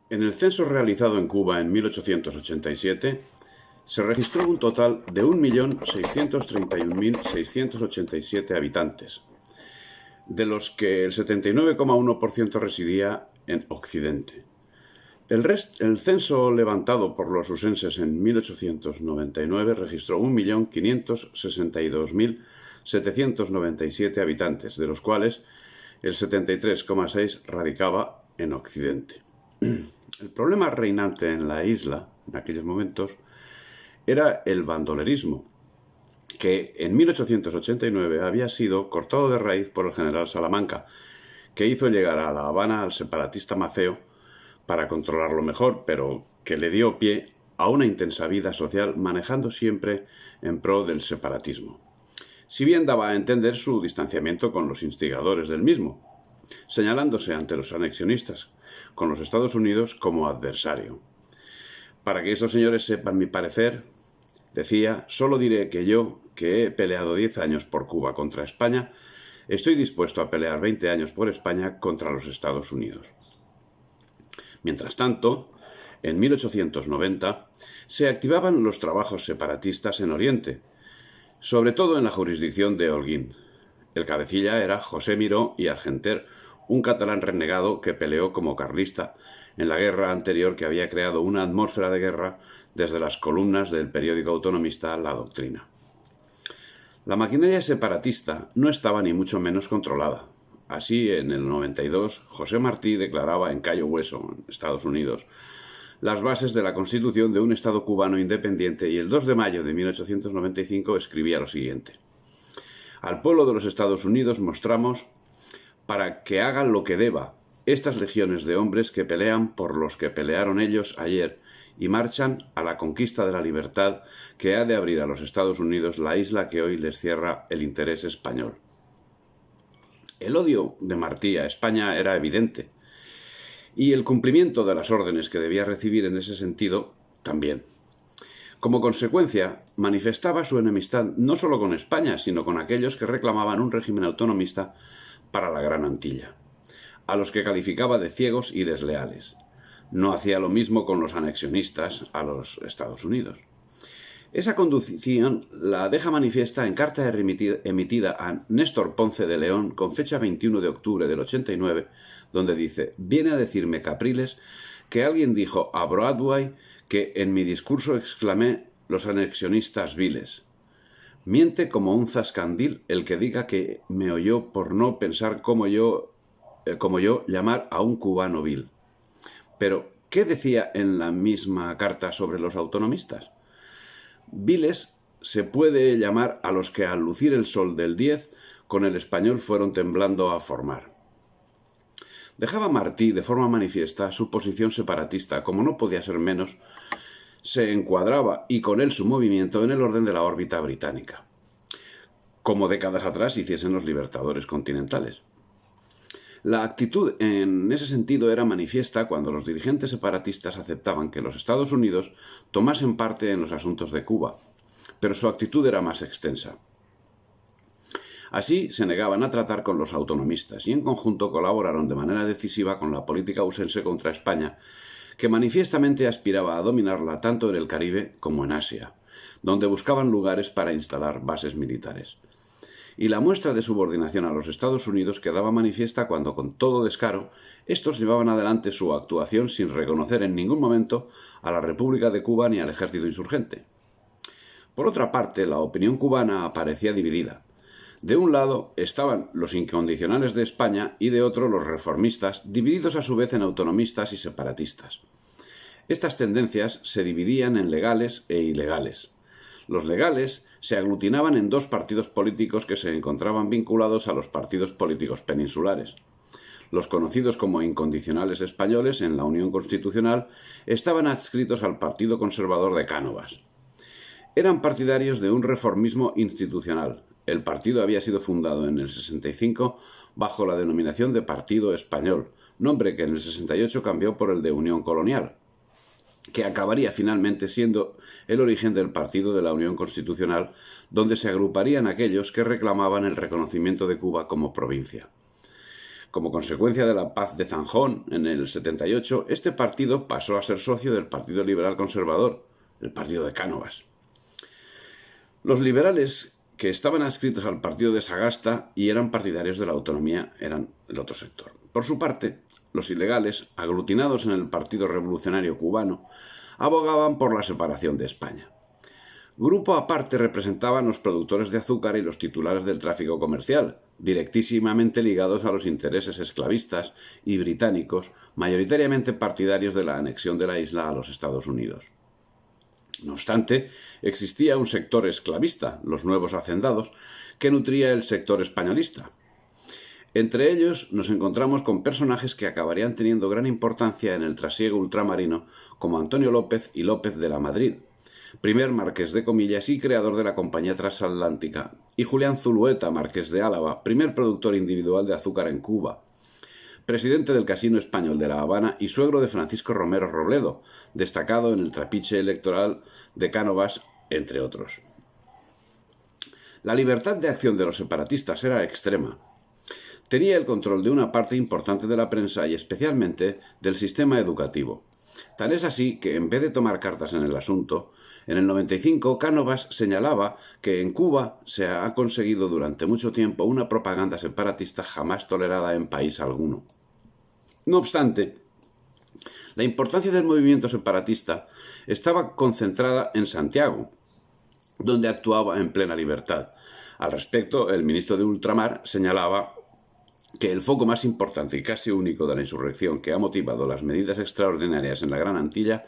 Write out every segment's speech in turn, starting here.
En el censo realizado en Cuba en 1887, se registró un total de 1.631.687 habitantes, de los que el 79,1% residía en Occidente. El censo levantado por los usenses en 1899 registró 1.562.797 habitantes, de los cuales el 73,6% radicaba en Occidente. El problema reinante en la isla, en aquellos momentos, era el bandolerismo, que en 1889 había sido cortado de raíz por el general Salamanca, que hizo llegar a La Habana al separatista Maceo para controlarlo mejor, pero que le dio pie a una intensa vida social manejando siempre en pro del separatismo. Si bien daba a entender su distanciamiento con los instigadores del mismo, señalándose ante los anexionistas con los Estados Unidos como adversario. Para que estos señores sepan mi parecer, decía, solo diré que yo, que he peleado 10 años por Cuba contra España, estoy dispuesto a pelear 20 años por España contra los Estados Unidos. Mientras tanto, en 1890, se activaban los trabajos separatistas en Oriente, sobre todo en la jurisdicción de Holguín. El cabecilla era José Miró y Argenter, un catalán renegado que peleó como carlista en la guerra anterior que había creado una atmósfera de guerra desde las columnas del periódico autonomista La Doctrina. La maquinaria separatista no estaba ni mucho menos controlada. Así, en el 92, José Martí declaraba en Cayo Hueso, en Estados Unidos, las bases de la constitución de un Estado cubano independiente y el 2 de mayo de 1895 escribía lo siguiente. Al pueblo de los Estados Unidos mostramos para que hagan lo que deba estas legiones de hombres que pelean por los que pelearon ellos ayer y marchan a la conquista de la libertad que ha de abrir a los Estados Unidos la isla que hoy les cierra el interés español. El odio de Martí a España era evidente, y el cumplimiento de las órdenes que debía recibir en ese sentido también. Como consecuencia, manifestaba su enemistad no solo con España, sino con aquellos que reclamaban un régimen autonomista para la Gran Antilla, a los que calificaba de ciegos y desleales. No hacía lo mismo con los anexionistas a los Estados Unidos. Esa conducción la deja manifiesta en carta emitida a Néstor Ponce de León con fecha 21 de octubre del 89, donde dice: «Viene a decirme Capriles que alguien dijo a Broadway que en mi discurso exclamé los anexionistas viles. Miente como un zascandil el que diga que me oyó por no pensar como yo llamar a un cubano vil». Pero, ¿qué decía en la misma carta sobre los autonomistas? Viles se puede llamar a los que al lucir el sol del 10 con el español fueron temblando a formar. Dejaba Martí de forma manifiesta su posición separatista, como no podía ser menos, se encuadraba y con él su movimiento en el orden de la órbita británica, como décadas atrás hiciesen los libertadores continentales. La actitud en ese sentido era manifiesta cuando los dirigentes separatistas aceptaban que los Estados Unidos tomasen parte en los asuntos de Cuba, pero su actitud era más extensa. Así se negaban a tratar con los autonomistas y en conjunto colaboraron de manera decisiva con la política usense contra España, que manifiestamente aspiraba a dominarla tanto en el Caribe como en Asia, donde buscaban lugares para instalar bases militares. Y la muestra de subordinación a los Estados Unidos quedaba manifiesta cuando, con todo descaro, estos llevaban adelante su actuación sin reconocer en ningún momento a la República de Cuba ni al ejército insurgente. Por otra parte, la opinión cubana aparecía dividida. De un lado estaban los incondicionales de España y de otro los reformistas, divididos a su vez en autonomistas y separatistas. Estas tendencias se dividían en legales e ilegales. Los legales se aglutinaban en dos partidos políticos que se encontraban vinculados a los partidos políticos peninsulares. Los conocidos como incondicionales españoles en la Unión Constitucional estaban adscritos al Partido Conservador de Cánovas. Eran partidarios de un reformismo institucional. El partido había sido fundado en el 65 bajo la denominación de Partido Español, nombre que en el 68 cambió por el de Unión Colonial, que acabaría finalmente siendo el origen del Partido de la Unión Constitucional, donde se agruparían aquellos que reclamaban el reconocimiento de Cuba como provincia. Como consecuencia de la paz de Zanjón en el 78, este partido pasó a ser socio del Partido Liberal Conservador, el partido de Cánovas. Los liberales que estaban adscritos al partido de Sagasta y eran partidarios de la autonomía eran el otro sector. Por su parte, los ilegales, aglutinados en el Partido Revolucionario Cubano, abogaban por la separación de España. Grupo aparte representaban los productores de azúcar y los titulares del tráfico comercial, directísimamente ligados a los intereses esclavistas y británicos, mayoritariamente partidarios de la anexión de la isla a los Estados Unidos. No obstante, existía un sector esclavista, los nuevos hacendados, que nutría el sector españolista. Entre ellos nos encontramos con personajes que acabarían teniendo gran importancia en el trasiego ultramarino, como Antonio López y López de la Madrid, primer marqués de Comillas y creador de la Compañía Transatlántica, y Julián Zulueta, marqués de Álava, primer productor individual de azúcar en Cuba, presidente del Casino Español de La Habana y suegro de Francisco Romero Robledo, destacado en el trapiche electoral de Cánovas, entre otros. La libertad de acción de los separatistas era extrema. Tenía el control de una parte importante de la prensa y especialmente del sistema educativo. Tal es así que, en vez de tomar cartas en el asunto, en el 95 Cánovas señalaba que en Cuba se ha conseguido durante mucho tiempo una propaganda separatista jamás tolerada en país alguno. No obstante, la importancia del movimiento separatista estaba concentrada en Santiago, donde actuaba en plena libertad. Al respecto, el ministro de Ultramar señalaba que el foco más importante y casi único de la insurrección que ha motivado las medidas extraordinarias en la Gran Antilla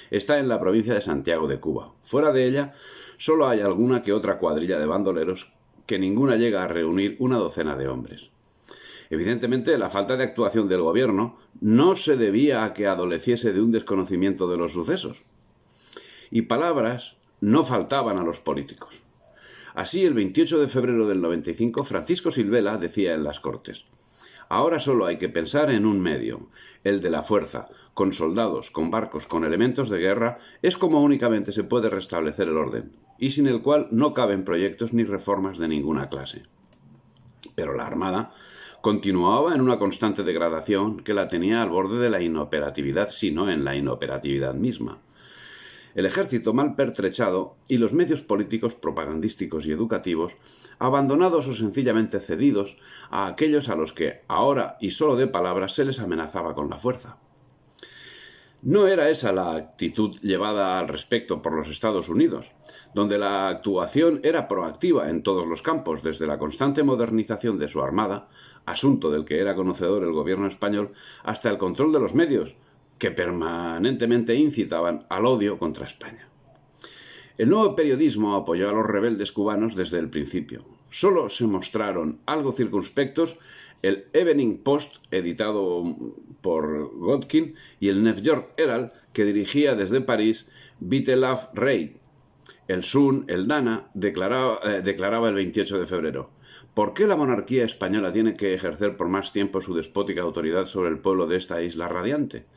está en la provincia de Santiago de Cuba. Fuera de ella, solo hay alguna que otra cuadrilla de bandoleros que ninguna llega a reunir una docena de hombres. Evidentemente, la falta de actuación del gobierno no se debía a que adoleciese de un desconocimiento de los sucesos. Y palabras no faltaban a los políticos. Así, el 28 de febrero del 95, Francisco Silvela decía en las Cortes: «Ahora solo hay que pensar en un medio, el de la fuerza, con soldados, con barcos, con elementos de guerra, es como únicamente se puede restablecer el orden, y sin el cual no caben proyectos ni reformas de ninguna clase». Pero la Armada continuaba en una constante degradación que la tenía al borde de la inoperatividad, si no en la inoperatividad misma. El ejército mal pertrechado y los medios políticos, propagandísticos y educativos, abandonados o sencillamente cedidos a aquellos a los que, ahora y solo de palabras, se les amenazaba con la fuerza. No era esa la actitud llevada al respecto por los Estados Unidos, donde la actuación era proactiva en todos los campos, desde la constante modernización de su armada, asunto del que era conocedor el gobierno español, hasta el control de los medios, que permanentemente incitaban al odio contra España. El nuevo periodismo apoyó a los rebeldes cubanos desde el principio. Solo se mostraron algo circunspectos el Evening Post, editado por Godkin, y el New York Herald, que dirigía desde París Vitelav Reid. El Sun, el Dana, declaraba el 28 de febrero: «¿Por qué la monarquía española tiene que ejercer por más tiempo su despótica autoridad sobre el pueblo de esta isla radiante?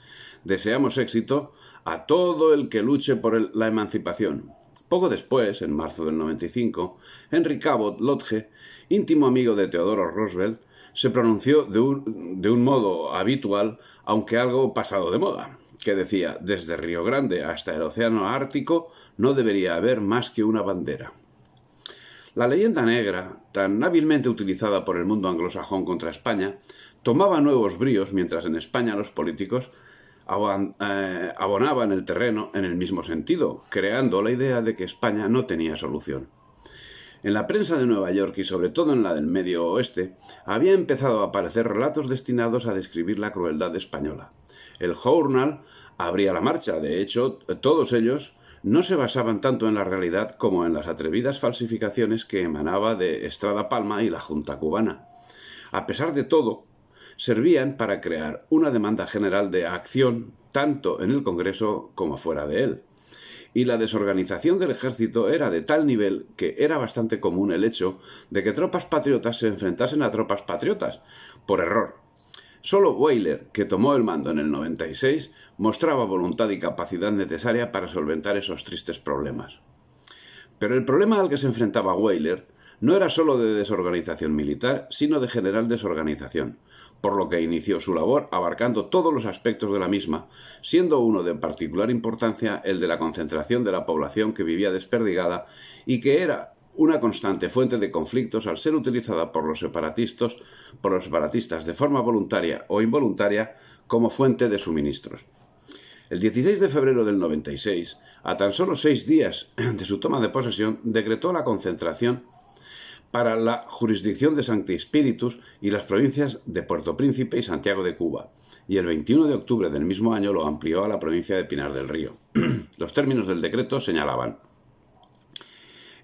Deseamos éxito a todo el que luche por la emancipación». Poco después, en marzo del 95, Henry Cabot Lodge, íntimo amigo de Theodore Roosevelt, se pronunció de un modo habitual, aunque algo pasado de moda, que decía: «Desde Río Grande hasta el Océano Ártico no debería haber más que una bandera». La leyenda negra, tan hábilmente utilizada por el mundo anglosajón contra España, tomaba nuevos bríos mientras en España los políticos abonaban el terreno en el mismo sentido, creando la idea de que España no tenía solución. En la prensa de Nueva York y sobre todo en la del Medio Oeste, había empezado a aparecer relatos destinados a describir la crueldad española. El Journal abría la marcha. De hecho, todos ellos no se basaban tanto en la realidad como en las atrevidas falsificaciones que emanaba de Estrada Palma y la Junta cubana. A pesar de todo, servían para crear una demanda general de acción tanto en el Congreso como fuera de él. Y la desorganización del ejército era de tal nivel que era bastante común el hecho de que tropas patriotas se enfrentasen a tropas patriotas, por error. Solo Weyler, que tomó el mando en el 96, mostraba voluntad y capacidad necesaria para solventar esos tristes problemas. Pero el problema al que se enfrentaba Weyler no era solo de desorganización militar, sino de general desorganización, por lo que inició su labor abarcando todos los aspectos de la misma, siendo uno de particular importancia el de la concentración de la población que vivía desperdigada y que era una constante fuente de conflictos al ser utilizada por los separatistas de forma voluntaria o involuntaria como fuente de suministros. El 16 de febrero del 96, a tan solo 6 días de su toma de posesión, decretó la concentración para la jurisdicción de Sancti Spíritus y las provincias de Puerto Príncipe y Santiago de Cuba, y el 21 de octubre del mismo año lo amplió a la provincia de Pinar del Río. Los términos del decreto señalaban: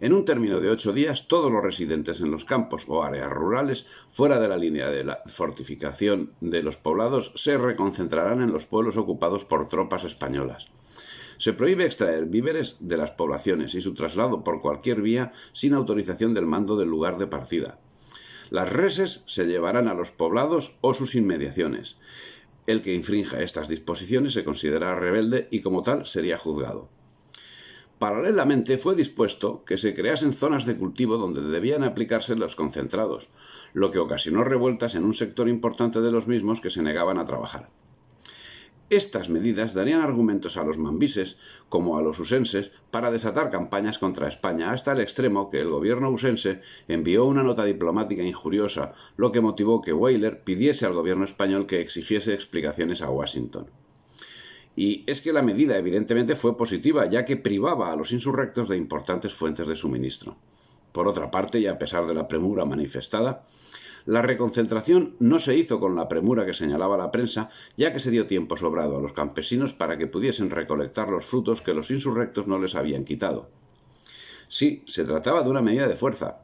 en un término de 8 días, todos los residentes en los campos o áreas rurales fuera de la línea de la fortificación de los poblados se reconcentrarán en los pueblos ocupados por tropas españolas. Se prohíbe extraer víveres de las poblaciones y su traslado por cualquier vía sin autorización del mando del lugar de partida. Las reses se llevarán a los poblados o sus inmediaciones. El que infrinja estas disposiciones se considera rebelde y como tal sería juzgado. Paralelamente fue dispuesto que se creasen zonas de cultivo donde debían aplicarse los concentrados, lo que ocasionó revueltas en un sector importante de los mismos que se negaban a trabajar. Estas medidas darían argumentos a los mambises como a los usenses para desatar campañas contra España hasta el extremo que el gobierno usense envió una nota diplomática injuriosa, lo que motivó que Weyler pidiese al gobierno español que exigiese explicaciones a Washington. Y es que la medida evidentemente fue positiva, ya que privaba a los insurrectos de importantes fuentes de suministro. Por otra parte, y a pesar de la premura manifestada, la reconcentración no se hizo con la premura que señalaba la prensa, ya que se dio tiempo sobrado a los campesinos para que pudiesen recolectar los frutos que los insurrectos no les habían quitado. Sí, se trataba de una medida de fuerza,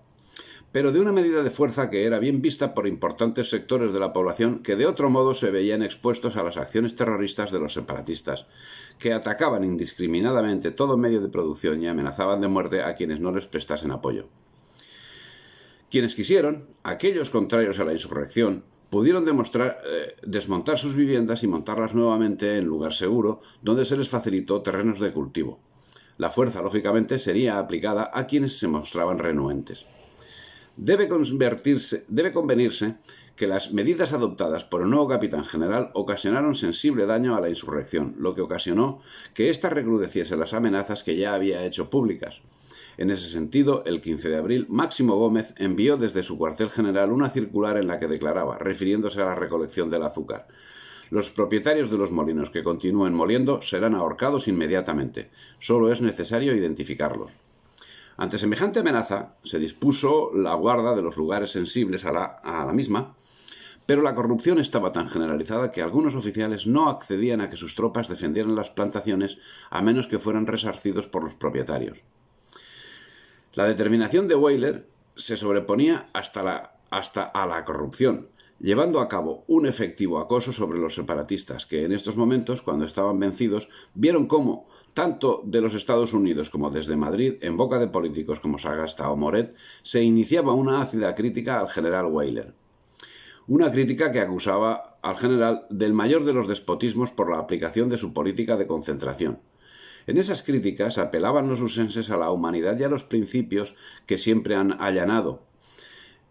pero de una medida de fuerza que era bien vista por importantes sectores de la población que de otro modo se veían expuestos a las acciones terroristas de los separatistas, que atacaban indiscriminadamente todo medio de producción y amenazaban de muerte a quienes no les prestasen apoyo. Quienes quisieron, aquellos contrarios a la insurrección, pudieron desmontar sus viviendas y montarlas nuevamente en lugar seguro, donde se les facilitó terrenos de cultivo. La fuerza, lógicamente, sería aplicada a quienes se mostraban renuentes. Debe convenirse que las medidas adoptadas por el nuevo capitán general ocasionaron sensible daño a la insurrección, lo que ocasionó que ésta recrudeciese las amenazas que ya había hecho públicas. En ese sentido, el 15 de abril, Máximo Gómez envió desde su cuartel general una circular en la que declaraba, refiriéndose a la recolección del azúcar: los propietarios de los molinos que continúen moliendo serán ahorcados inmediatamente. Solo es necesario identificarlos. Ante semejante amenaza, se dispuso la guarda de los lugares sensibles a la misma, pero la corrupción estaba tan generalizada que algunos oficiales no accedían a que sus tropas defendieran las plantaciones a menos que fueran resarcidos por los propietarios. La determinación de Weyler se sobreponía hasta a la corrupción, llevando a cabo un efectivo acoso sobre los separatistas, que en estos momentos, cuando estaban vencidos, vieron cómo, tanto de los Estados Unidos como desde Madrid, en boca de políticos como Sagasta o Moret, se iniciaba una ácida crítica al general Weyler. Una crítica que acusaba al general del mayor de los despotismos por la aplicación de su política de concentración. En esas críticas apelaban los usenses a la humanidad y a los principios que siempre han allanado,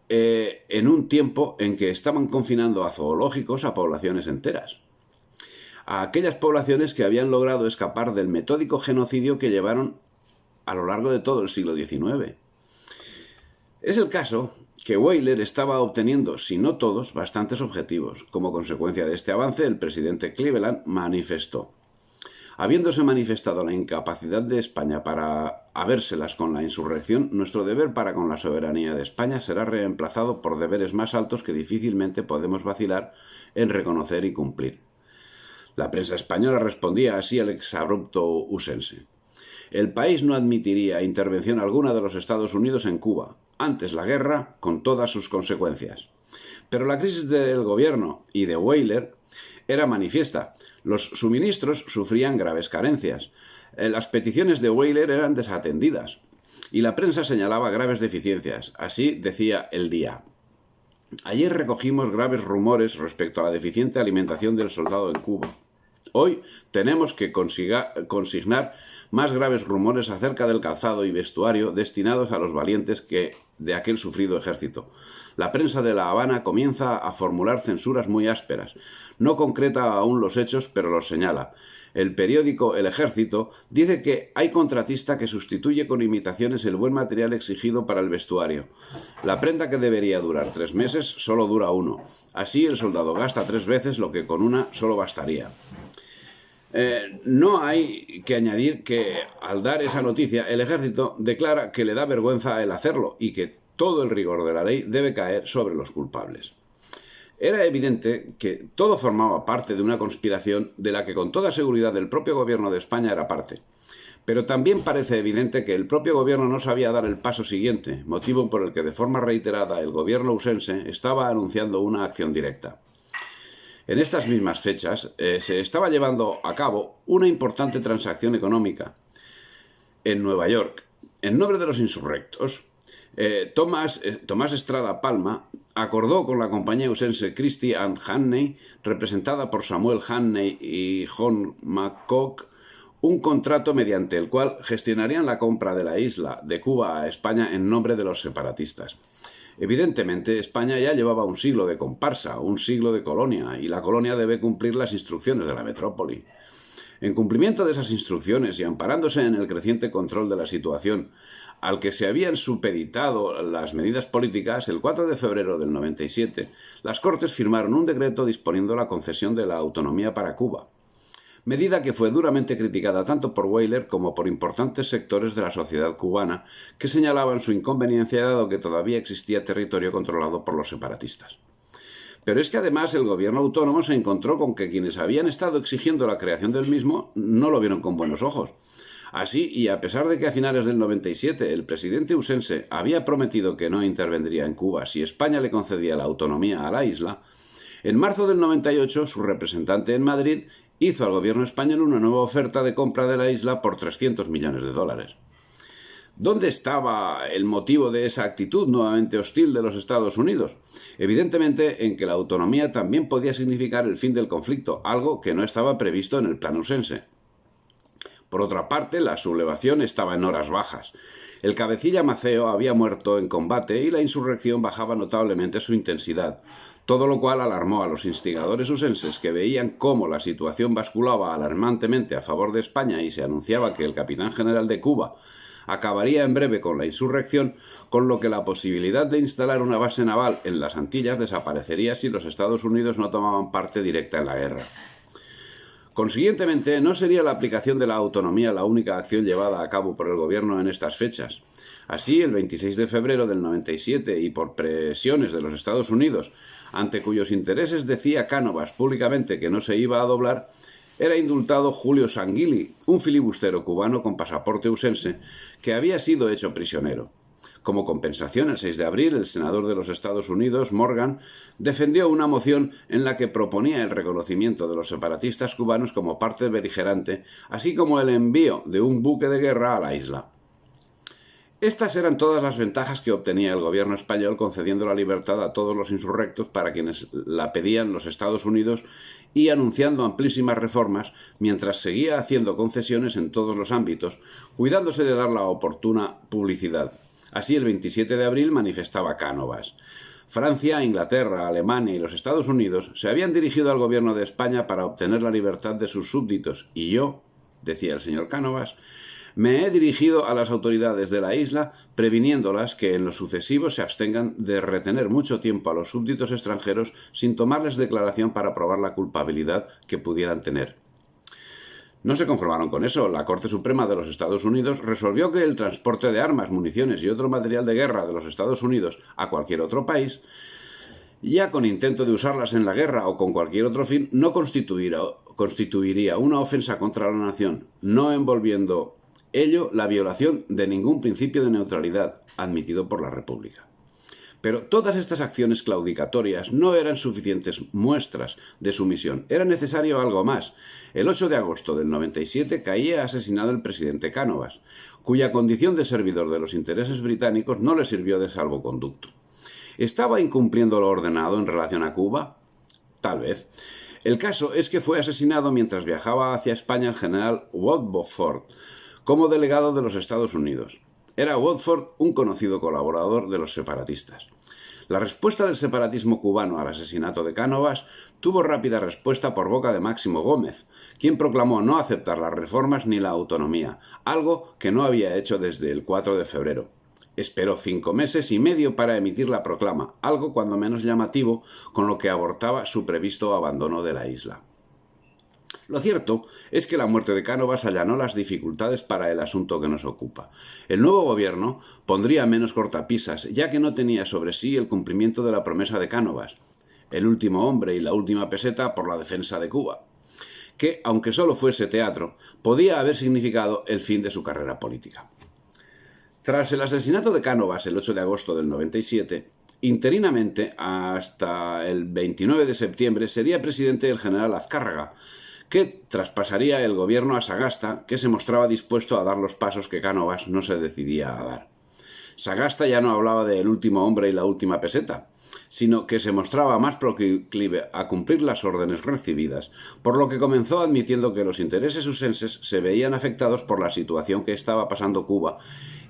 en un tiempo en que estaban confinando a zoológicos a poblaciones enteras. A aquellas poblaciones que habían logrado escapar del metódico genocidio que llevaron a lo largo de todo el siglo XIX. Es el caso que Weyler estaba obteniendo, si no todos, bastantes objetivos. Como consecuencia de este avance, el presidente Cleveland manifestó: habiéndose manifestado la incapacidad de España para habérselas con la insurrección, nuestro deber para con la soberanía de España será reemplazado por deberes más altos que difícilmente podemos vacilar en reconocer y cumplir. La prensa española respondía así al exabrupto usense: el país no admitiría intervención alguna de los Estados Unidos en Cuba, antes la guerra con todas sus consecuencias. Pero la crisis del gobierno y de Weyler era manifiesta. Los suministros sufrían graves carencias. Las peticiones de Weyler eran desatendidas y la prensa señalaba graves deficiencias. Así decía El Día: ayer recogimos graves rumores respecto a la deficiente alimentación del soldado en Cuba. Hoy tenemos que consignar más graves rumores acerca del calzado y vestuario destinados a los valientes que de aquel sufrido ejército. La prensa de La Habana comienza a formular censuras muy ásperas. No concreta aún los hechos, pero los señala. El periódico El Ejército dice que hay contratista que sustituye con imitaciones el buen material exigido para el vestuario. La prenda que debería durar 3 meses solo dura 1. Así el soldado gasta 3 veces lo que con una solo bastaría. No hay que añadir que al dar esa noticia el Ejército declara que le da vergüenza el hacerlo y que todo el rigor de la ley debe caer sobre los culpables. Era evidente que todo formaba parte de una conspiración de la que con toda seguridad el propio gobierno de España era parte. Pero también parece evidente que el propio gobierno no sabía dar el paso siguiente, motivo por el que de forma reiterada el gobierno usense estaba anunciando una acción directa. En estas mismas fechas se estaba llevando a cabo una importante transacción económica en Nueva York. En nombre de los insurrectos, Tomás Estrada Palma acordó con la compañía usense Christie and Hannay, representada por Samuel Hannay y John McCook, un contrato mediante el cual gestionarían la compra de la isla de Cuba a España en nombre de los separatistas. Evidentemente, España ya llevaba un siglo de comparsa, un siglo de colonia, y la colonia debe cumplir las instrucciones de la metrópoli. En cumplimiento de esas instrucciones y amparándose en el creciente control de la situación, al que se habían supeditado las medidas políticas, el 4 de febrero del 97, las Cortes firmaron un decreto disponiendo la concesión de la autonomía para Cuba. Medida que fue duramente criticada tanto por Weyler como por importantes sectores de la sociedad cubana que señalaban su inconveniencia dado que todavía existía territorio controlado por los separatistas. Pero es que además el gobierno autónomo se encontró con que quienes habían estado exigiendo la creación del mismo no lo vieron con buenos ojos. Así, y a pesar de que a finales del 97 el presidente usense había prometido que no intervendría en Cuba si España le concedía la autonomía a la isla, en marzo del 98 su representante en Madrid hizo al gobierno español una nueva oferta de compra de la isla por $300 millones. ¿Dónde estaba el motivo de esa actitud nuevamente hostil de los Estados Unidos? Evidentemente en que la autonomía también podía significar el fin del conflicto, algo que no estaba previsto en el plan usense. Por otra parte, la sublevación estaba en horas bajas. El cabecilla Maceo había muerto en combate y la insurrección bajaba notablemente su intensidad, todo lo cual alarmó a los instigadores usenses que veían cómo la situación basculaba alarmantemente a favor de España y se anunciaba que el capitán general de Cuba acabaría en breve con la insurrección, con lo que la posibilidad de instalar una base naval en las Antillas desaparecería si los Estados Unidos no tomaban parte directa en la guerra. Consiguientemente, no sería la aplicación de la autonomía la única acción llevada a cabo por el gobierno en estas fechas. Así, el 26 de febrero del 97, y por presiones de los Estados Unidos, ante cuyos intereses decía Cánovas públicamente que no se iba a doblar, era indultado Julio Sanguili, un filibustero cubano con pasaporte usense, que había sido hecho prisionero. Como compensación, el 6 de abril, el senador de los Estados Unidos, Morgan, defendió una moción en la que proponía el reconocimiento de los separatistas cubanos como parte beligerante, así como el envío de un buque de guerra a la isla. Estas eran todas las ventajas que obtenía el gobierno español concediendo la libertad a todos los insurrectos para quienes la pedían los Estados Unidos y anunciando amplísimas reformas mientras seguía haciendo concesiones en todos los ámbitos, cuidándose de dar la oportuna publicidad. Así, el 27 de abril manifestaba Cánovas. Francia, Inglaterra, Alemania y los Estados Unidos se habían dirigido al gobierno de España para obtener la libertad de sus súbditos y yo, decía el señor Cánovas, me he dirigido a las autoridades de la isla previniéndolas que en lo sucesivo se abstengan de retener mucho tiempo a los súbditos extranjeros sin tomarles declaración para probar la culpabilidad que pudieran tener. No se conformaron con eso. La Corte Suprema de los Estados Unidos resolvió que el transporte de armas, municiones y otro material de guerra de los Estados Unidos a cualquier otro país, ya con intento de usarlas en la guerra o con cualquier otro fin, no constituiría una ofensa contra la nación, no envolviendo ello la violación de ningún principio de neutralidad admitido por la República. Pero todas estas acciones claudicatorias no eran suficientes muestras de sumisión. Era necesario algo más. El 8 de agosto del 97 caía asesinado el presidente Cánovas, cuya condición de servidor de los intereses británicos no le sirvió de salvoconducto. ¿Estaba incumpliendo lo ordenado en relación a Cuba? Tal vez. El caso es que fue asesinado mientras viajaba hacia España el general Woodford como delegado de los Estados Unidos. Era Woodford un conocido colaborador de los separatistas. La respuesta del separatismo cubano al asesinato de Cánovas tuvo rápida respuesta por boca de Máximo Gómez, quien proclamó no aceptar las reformas ni la autonomía, algo que no había hecho desde el 4 de febrero. Esperó 5 meses y medio para emitir la proclama, algo cuando menos llamativo, con lo que abortaba su previsto abandono de la isla. Lo cierto es que la muerte de Cánovas allanó las dificultades para el asunto que nos ocupa. El nuevo gobierno pondría menos cortapisas, ya que no tenía sobre sí el cumplimiento de la promesa de Cánovas, el último hombre y la última peseta por la defensa de Cuba, que, aunque solo fuese teatro, podía haber significado el fin de su carrera política. Tras el asesinato de Cánovas el 8 de agosto del 97, interinamente hasta el 29 de septiembre sería presidente el general Azcárraga, que traspasaría el gobierno a Sagasta, que se mostraba dispuesto a dar los pasos que Cánovas no se decidía a dar. Sagasta ya no hablaba de el último hombre y la última peseta, sino que se mostraba más proclive a cumplir las órdenes recibidas, por lo que comenzó admitiendo que los intereses usenses se veían afectados por la situación que estaba pasando Cuba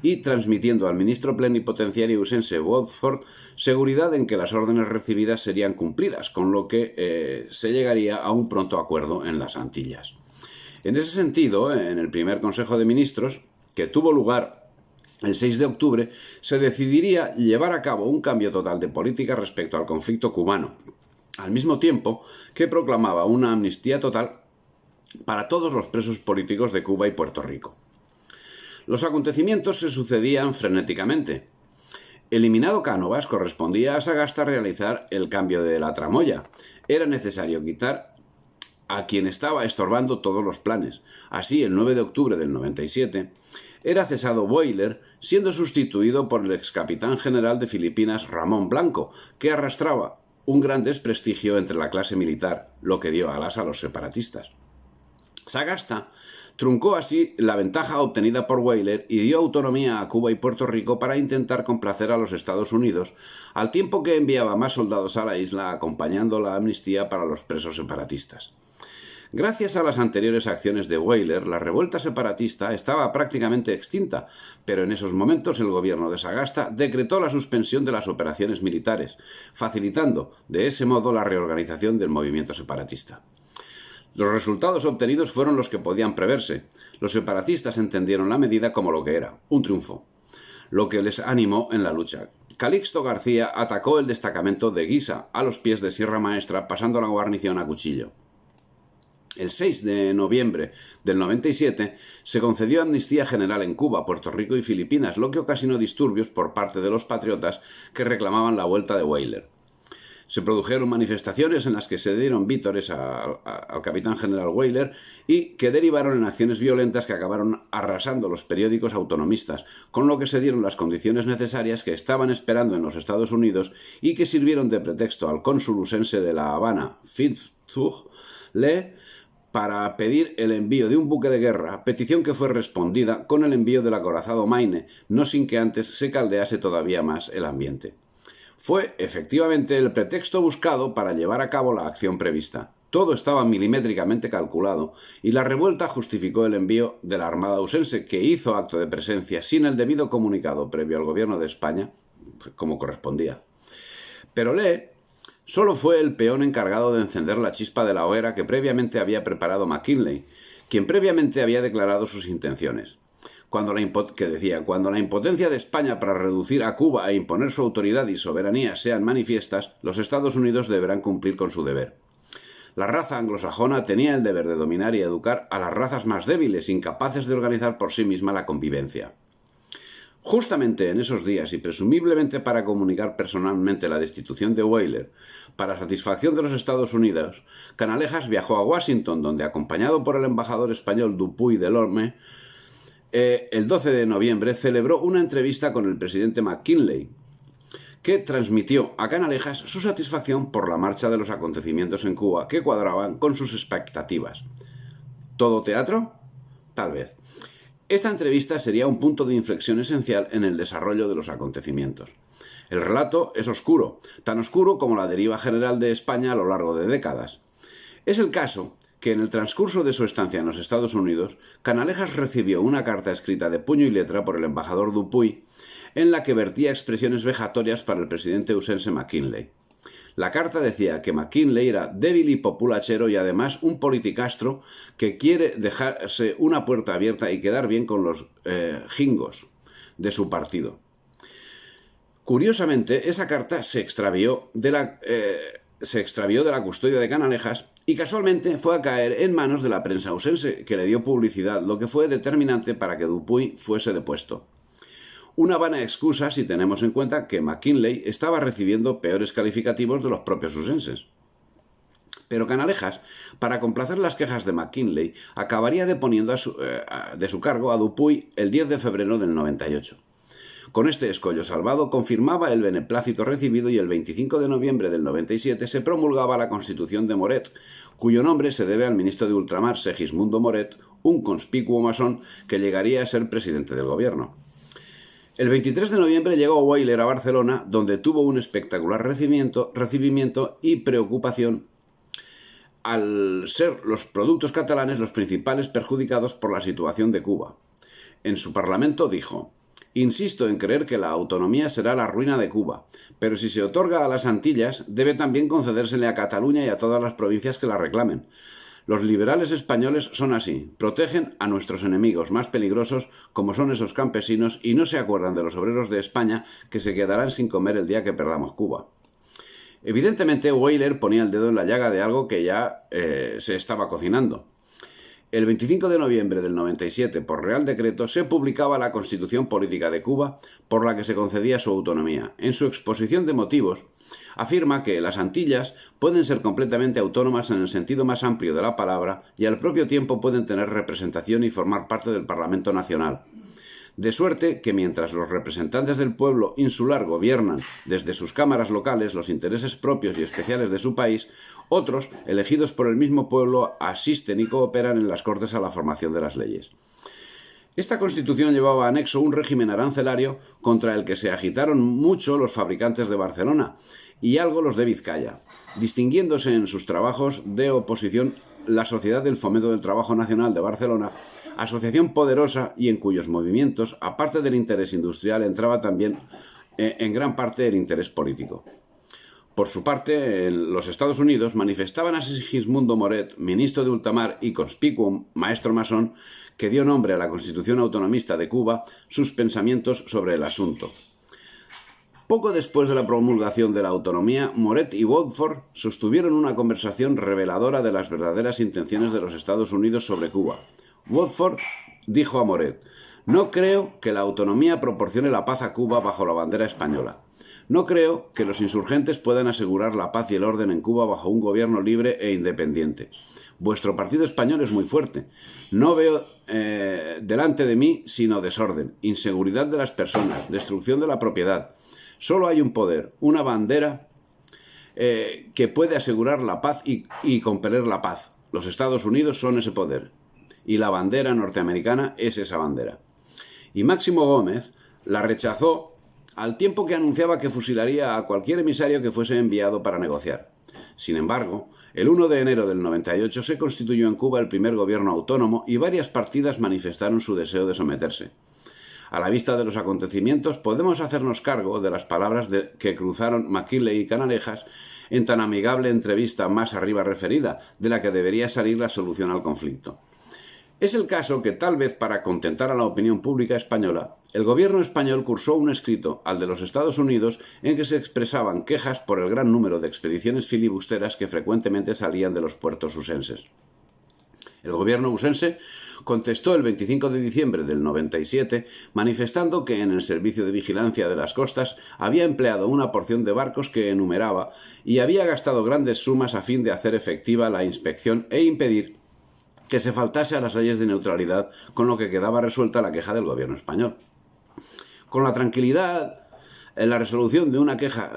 y transmitiendo al ministro plenipotenciario usense Woodford seguridad en que las órdenes recibidas serían cumplidas, con lo que se llegaría a un pronto acuerdo en las Antillas. En ese sentido, en el primer Consejo de Ministros, que tuvo lugar el 6 de octubre, se decidiría llevar a cabo un cambio total de política respecto al conflicto cubano, al mismo tiempo que proclamaba una amnistía total para todos los presos políticos de Cuba y Puerto Rico. Los acontecimientos se sucedían frenéticamente. Eliminado Cánovas, correspondía a Sagasta realizar el cambio de la tramoya. Era necesario quitar a quien estaba estorbando todos los planes. Así, el 9 de octubre del 97, era cesado Weyler, siendo sustituido por el excapitán general de Filipinas Ramón Blanco, que arrastraba un gran desprestigio entre la clase militar, lo que dio alas a los separatistas. Sagasta truncó así la ventaja obtenida por Weyler y dio autonomía a Cuba y Puerto Rico para intentar complacer a los Estados Unidos, al tiempo que enviaba más soldados a la isla acompañando la amnistía para los presos separatistas. Gracias a las anteriores acciones de Weyler, la revuelta separatista estaba prácticamente extinta, pero en esos momentos el gobierno de Sagasta decretó la suspensión de las operaciones militares, facilitando de ese modo la reorganización del movimiento separatista. Los resultados obtenidos fueron los que podían preverse. Los separatistas entendieron la medida como lo que era, un triunfo, lo que les animó en la lucha. Calixto García atacó el destacamento de Guisa a los pies de Sierra Maestra, pasando la guarnición a cuchillo. El 6 de noviembre del 97 se concedió amnistía general en Cuba, Puerto Rico y Filipinas, lo que ocasionó disturbios por parte de los patriotas que reclamaban la vuelta de Weyler. Se produjeron manifestaciones en las que se dieron vítores al capitán general Weyler y que derivaron en acciones violentas que acabaron arrasando los periódicos autonomistas, con lo que se dieron las condiciones necesarias que estaban esperando en los Estados Unidos y que sirvieron de pretexto al cónsul usense de La Habana, Fitzhugh Lee, para pedir el envío de un buque de guerra, petición que fue respondida con el envío del acorazado Maine, no sin que antes se caldease todavía más el ambiente. Fue, efectivamente, el pretexto buscado para llevar a cabo la acción prevista. Todo estaba milimétricamente calculado, y la revuelta justificó el envío de la Armada usense, que hizo acto de presencia sin el debido comunicado previo al gobierno de España, como correspondía. Pero Lee solo fue el peón encargado de encender la chispa de la hoguera que previamente había preparado McKinley, quien previamente había declarado sus intenciones. Cuando la impotencia de España para reducir a Cuba e imponer su autoridad y soberanía sean manifiestas, los Estados Unidos deberán cumplir con su deber. La raza anglosajona tenía el deber de dominar y educar a las razas más débiles, incapaces de organizar por sí misma la convivencia. Justamente en esos días, y presumiblemente para comunicar personalmente la destitución de Weyler, para satisfacción de los Estados Unidos, Canalejas viajó a Washington, donde, acompañado por el embajador español Dupuy Delorme, el 12 de noviembre celebró una entrevista con el presidente McKinley, que transmitió a Canalejas su satisfacción por la marcha de los acontecimientos en Cuba, que cuadraban con sus expectativas. ¿Todo teatro? Tal vez. Esta entrevista sería un punto de inflexión esencial en el desarrollo de los acontecimientos. El relato es oscuro, tan oscuro como la deriva general de España a lo largo de décadas. Es el caso que en el transcurso de su estancia en los Estados Unidos, Canalejas recibió una carta escrita de puño y letra por el embajador Dupuy, en la que vertía expresiones vejatorias para el presidente usense McKinley. La carta decía que McKinley era débil y populachero y además un politicastro que quiere dejarse una puerta abierta y quedar bien con los jingos de su partido. Curiosamente, esa carta se extravió de la custodia de Canalejas y casualmente fue a caer en manos de la prensa usense, que le dio publicidad, lo que fue determinante para que Dupuy fuese depuesto. Una vana excusa si tenemos en cuenta que McKinley estaba recibiendo peores calificativos de los propios usenses. Pero Canalejas, para complacer las quejas de McKinley, acabaría deponiendo de su cargo a Dupuy el 10 de febrero del 98. Con este escollo salvado confirmaba el beneplácito recibido y el 25 de noviembre del 97 se promulgaba la Constitución de Moret, cuyo nombre se debe al ministro de ultramar Segismundo Moret, un conspicuo masón que llegaría a ser presidente del gobierno. El 23 de noviembre llegó Weyler a Barcelona, donde tuvo un espectacular recibimiento y preocupación al ser los productos catalanes los principales perjudicados por la situación de Cuba. En su parlamento dijo: «Insisto en creer que la autonomía será la ruina de Cuba, pero si se otorga a las Antillas, debe también concedérsele a Cataluña y a todas las provincias que la reclamen. Los liberales españoles son así, protegen a nuestros enemigos más peligrosos, como son esos campesinos, y no se acuerdan de los obreros de España que se quedarán sin comer el día que perdamos Cuba». Evidentemente, Weyler ponía el dedo en la llaga de algo que ya se estaba cocinando. El 25 de noviembre del 97, por Real Decreto, se publicaba la Constitución Política de Cuba, por la que se concedía su autonomía. En su exposición de motivos, afirma que las Antillas pueden ser completamente autónomas en el sentido más amplio de la palabra y al propio tiempo pueden tener representación y formar parte del Parlamento Nacional. De suerte que mientras los representantes del pueblo insular gobiernan desde sus cámaras locales los intereses propios y especiales de su país, otros, elegidos por el mismo pueblo, asisten y cooperan en las Cortes a la formación de las leyes. Esta Constitución llevaba anexo un régimen arancelario contra el que se agitaron mucho los fabricantes de Barcelona y algo los de Vizcaya, distinguiéndose en sus trabajos de oposición la Sociedad del Fomento del Trabajo Nacional de Barcelona, asociación poderosa y en cuyos movimientos, aparte del interés industrial, entraba también en gran parte el interés político. Por su parte, en los Estados Unidos manifestaban a Segismundo Moret, ministro de ultramar y conspicuo maestro masón, que dio nombre a la Constitución Autonomista de Cuba, sus pensamientos sobre el asunto. Poco después de la promulgación de la autonomía, Moret y Woodford sostuvieron una conversación reveladora de las verdaderas intenciones de los Estados Unidos sobre Cuba. Woodford dijo a Moret: «No creo que la autonomía proporcione la paz a Cuba bajo la bandera española. No creo que los insurgentes puedan asegurar la paz y el orden en Cuba bajo un gobierno libre e independiente. Vuestro partido español es muy fuerte. No veo delante de mí sino desorden, inseguridad de las personas, destrucción de la propiedad. Solo hay un poder, una bandera que puede asegurar la paz y compeler la paz. Los Estados Unidos son ese poder. Y la bandera norteamericana es esa bandera». Y Máximo Gómez la rechazó al tiempo que anunciaba que fusilaría a cualquier emisario que fuese enviado para negociar. Sin embargo, el 1 de enero del 98 se constituyó en Cuba el primer gobierno autónomo y varias partidas manifestaron su deseo de someterse. A la vista de los acontecimientos, podemos hacernos cargo de las palabras que cruzaron McKinley y Canalejas en tan amigable entrevista más arriba referida, de la que debería salir la solución al conflicto. Es el caso que, tal vez para contentar a la opinión pública española, el gobierno español cursó un escrito al de los Estados Unidos en que se expresaban quejas por el gran número de expediciones filibusteras que frecuentemente salían de los puertos usenses. El gobierno usense contestó el 25 de diciembre del 97 manifestando que en el Servicio de Vigilancia de las Costas había empleado una porción de barcos que enumeraba y había gastado grandes sumas a fin de hacer efectiva la inspección e impedir que se faltase a las leyes de neutralidad, con lo que quedaba resuelta la queja del gobierno español. Con la tranquilidad en la resolución de una queja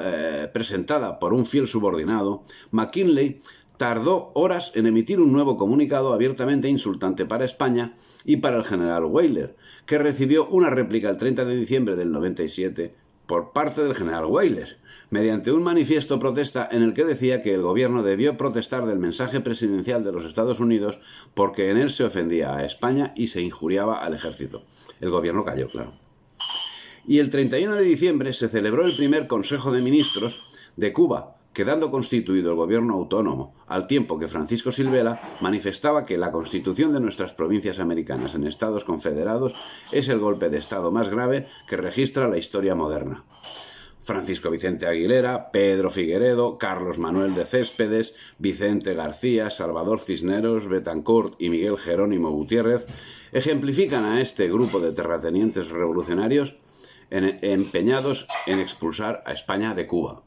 presentada por un fiel subordinado, McKinley tardó horas en emitir un nuevo comunicado abiertamente insultante para España y para el general Weyler, que recibió una réplica el 30 de diciembre del 97 por parte del general Weyler, mediante un manifiesto protesta en el que decía que el gobierno debió protestar del mensaje presidencial de los Estados Unidos porque en él se ofendía a España y se injuriaba al ejército. El gobierno cayó, claro. Y el 31 de diciembre se celebró el primer Consejo de Ministros de Cuba, quedando constituido el gobierno autónomo, al tiempo que Francisco Silvela manifestaba que la constitución de nuestras provincias americanas en estados confederados es el golpe de estado más grave que registra la historia moderna. Francisco Vicente Aguilera, Pedro Figueredo, Carlos Manuel de Céspedes, Vicente García, Salvador Cisneros, Betancourt y Miguel Jerónimo Gutiérrez ejemplifican a este grupo de terratenientes revolucionarios empeñados en expulsar a España de Cuba.